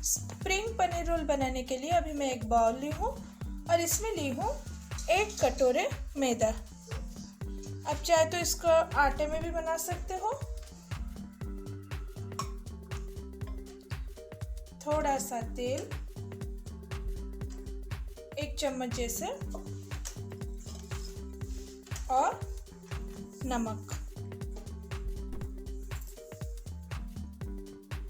Spring paneer role बनाने के लिए अभी मैं एक बाउल ली हूँ और इसमें ली हूँ 1 कटोरे मैदा। आप चाहे तो इसको आटे में भी बना सकते हो। थोड़ा सा तेल, 1 चम्मच जैसे, और नमक।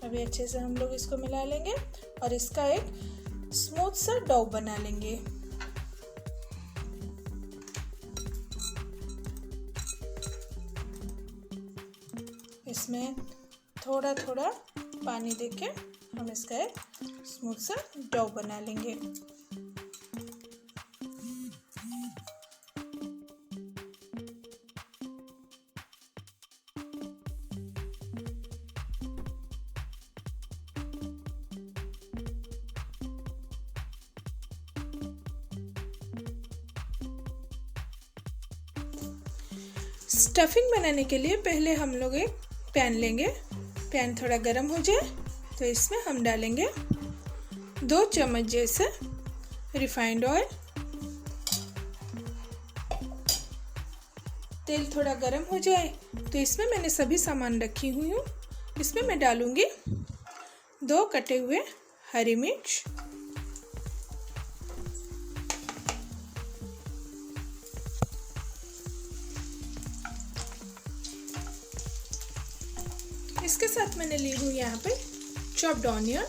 अभी अच्छे से हम लोग इसको मिला लेंगे और इसका एक स्मूथ सा डो बना लेंगे। इसमें थोड़ा थोड़ा पानी देके हम इसका एक स्मूथ सा डो बना लेंगे। स्टफिंग बनाने के लिए पहले हम लोग एक पैन लेंगे। पैन थोड़ा गर्म हो जाए तो इसमें हम डालेंगे 2 चम्मच जैसे रिफाइंड ऑयल। तेल थोड़ा गर्म हो जाए तो इसमें मैंने सभी सामान रखी हुई हूँ। इसमें मैं डालूंगी 2 कटे हुए हरी मिर्च, इसके साथ मैंने ली हूँ यहाँ पे चॉप्ड ऑनियन,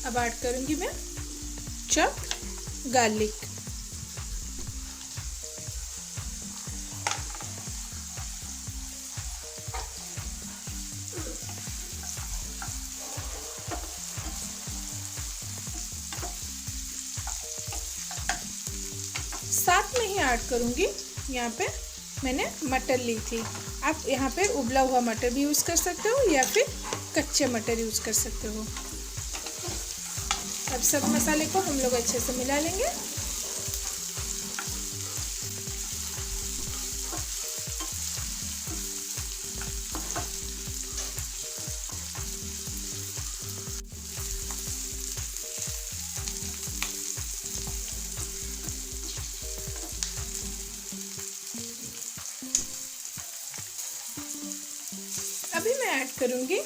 अब ऐड करूंगी मैं चॉप्ड गार्लिक। साथ में ही ऐड करूंगी यहाँ पे मैंने मटर ली थी। आप यहाँ पे उबला हुआ मटर भी यूज़ कर सकते हो या फिर कच्चे मटर यूज़ कर सकते हो। अब सब मसाले को हम लोग अच्छे से मिला लेंगे। अभी मैं ऐड करूंगी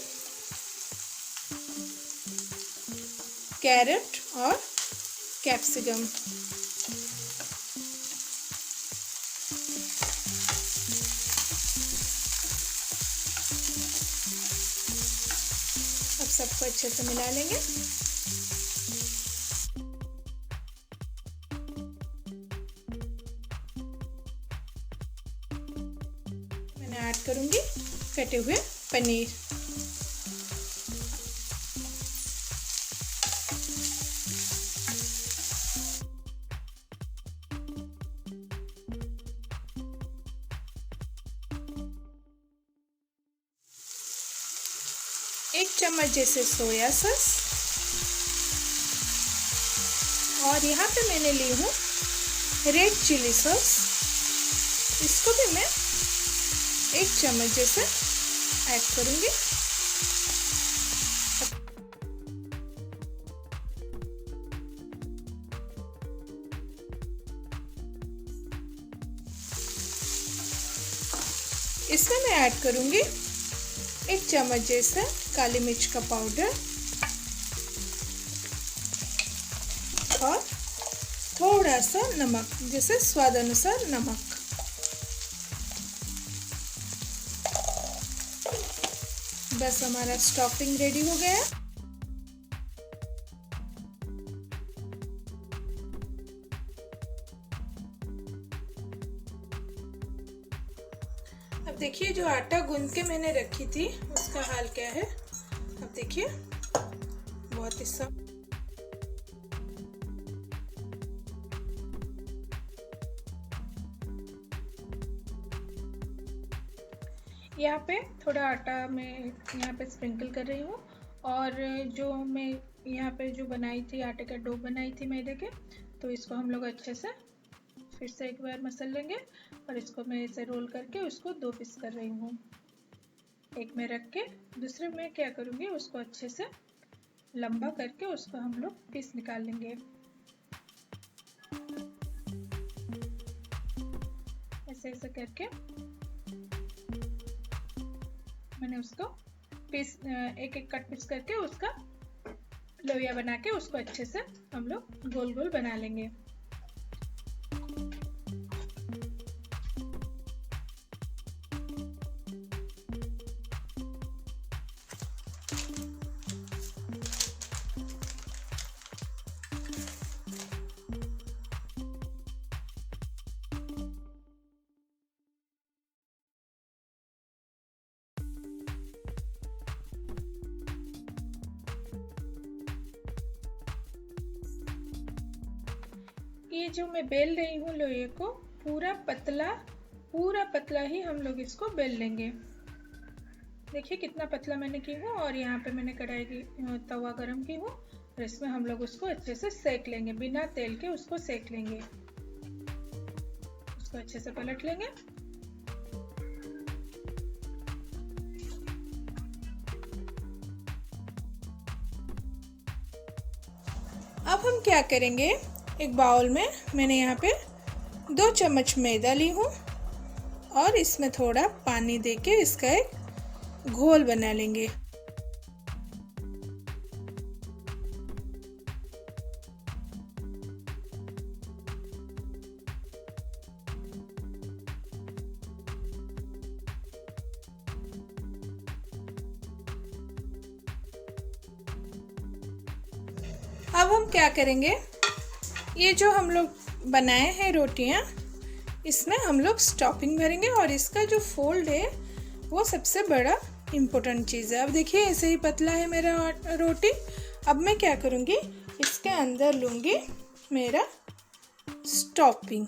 कैरेट और कैप्सिकम। अब सबको अच्छे से मिला लेंगे। मैंने ऐड करूंगी कटे हुए पनीर। एक चम्मच जैसे सोया सॉस, और यहाँ पे मैंने ली हूँ रेड चिली सॉस। इसको भी मैं 1 चम्मच जैसे ऐड करूँगी। इसमें मैं ऐड करूँगी 1 चम्मच जैसे काली मिर्च का पाउडर और थोड़ा सा नमक, जैसे स्वाद अनुसार नमक। बस हमारा स्टफिंग रेडी हो गया। अब देखिए जो आटा गूंद के मैंने रखी थी उसका हाल क्या है। अब देखिए बहुत ही सब यहाँ पे थोड़ा आटा मैं यहाँ पे स्प्रिंकल कर रही हूँ और जो मैं यहाँ पे जो बनाई थी, आटे का डो बनाई थी मैदे के, तो इसको हम लोग अच्छे से फिर से एक बार मसल लेंगे और इसको मैं ऐसे रोल करके उसको 2 पीस कर रही हूँ। एक में रख के दूसरे में क्या करूँगी, उसको अच्छे से लंबा करके उसको हम लोग पीस निकाल लेंगे। ऐसे ऐसे करके मैंने उसको पीस एक एक कट पीस करके उसका लोइया बना के उसको अच्छे से हम लोग गोल गोल बना लेंगे। ये जो मैं बेल रही हूँ लोहे को पूरा पतला ही हम लोग इसको बेल लेंगे। देखिए कितना पतला मैंने की हूँ और यहाँ पे मैंने कढ़ाई की तवा गरम की हूँ और इसमें हम लोग उसको अच्छे से सेक लेंगे, बिना तेल के उसको सेक लेंगे। उसको अच्छे से पलट लेंगे। अब हम क्या करेंगे, एक बाउल में मैंने यहाँ पे 2 चम्मच मैदा ली हूँ और इसमें थोड़ा पानी देके इसका एक घोल बना लेंगे। अब हम क्या करेंगे, ये जो हम लोग बनाए हैं रोटियां, इसमें हम लोग स्टफिंग भरेंगे और इसका जो फोल्ड है वो सबसे बड़ा इम्पोर्टेंट चीज़ है। अब देखिए ऐसे ही पतला है मेरा रोटी। अब मैं क्या करूँगी, इसके अंदर लूँगी मेरा स्टफिंग।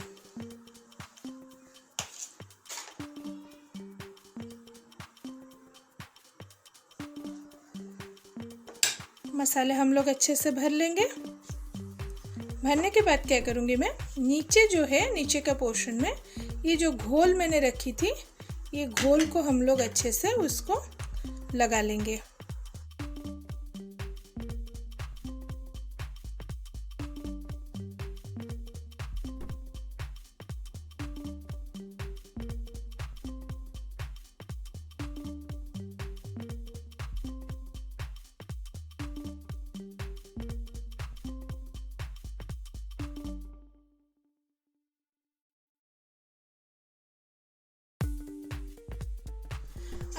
मसाले हम लोग अच्छे से भर लेंगे। भरने के बाद क्या करूँगी, मैं नीचे जो है, नीचे का पोर्शन में ये जो घोल मैंने रखी थी, ये घोल को हम लोग अच्छे से उसको लगा लेंगे।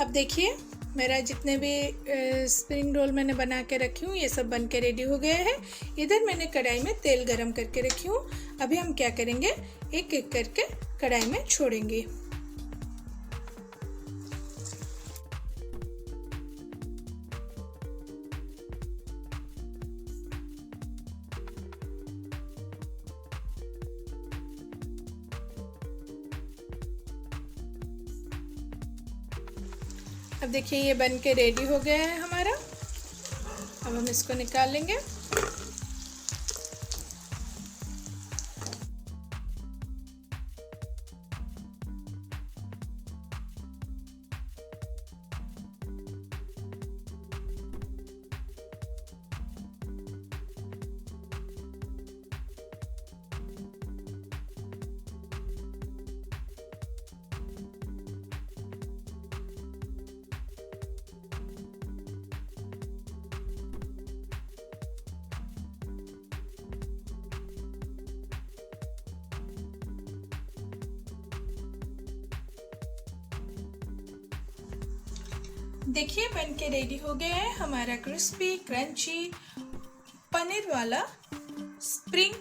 अब देखिए मेरा जितने भी स्प्रिंग रोल मैंने बना के रखी हूँ, ये सब बन के रेडी हो गए हैं। इधर मैंने कढ़ाई में तेल गरम करके रखी हूँ। अभी हम क्या करेंगे, एक एक करके कढ़ाई में छोड़ेंगे। अब देखिए ये बन के रेडी हो गया है हमारा। अब हम इसको निकाल लेंगे। देखिए बन के रेडी हो गया है हमारा क्रिस्पी क्रंची पनीर वाला स्प्रिंग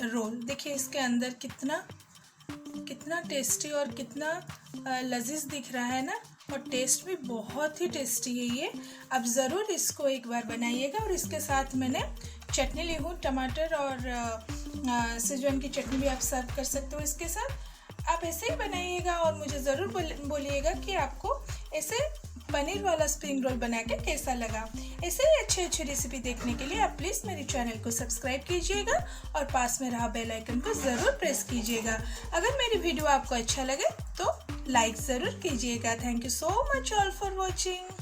रोल। देखिए इसके अंदर कितना टेस्टी और कितना लजीज दिख रहा है ना, और टेस्ट भी बहुत ही टेस्टी है ये। आप ज़रूर इसको एक बार बनाइएगा। और इसके साथ मैंने चटनी ली हूँ, टमाटर और सेजवान की चटनी भी आप सर्व कर सकते हो इसके साथ। आप ऐसे ही बनाइएगा और मुझे ज़रूर बोलिएगा कि आपको ऐसे पनीर वाला स्प्रिंग रोल बना के कैसा लगा। ऐसे ही अच्छी रेसिपी देखने के लिए आप प्लीज़ मेरे चैनल को सब्सक्राइब कीजिएगा और पास में रहा बेल आइकन को ज़रूर प्रेस कीजिएगा। अगर मेरी वीडियो आपको अच्छा लगे तो लाइक ज़रूर कीजिएगा। Thank you so much all for watching.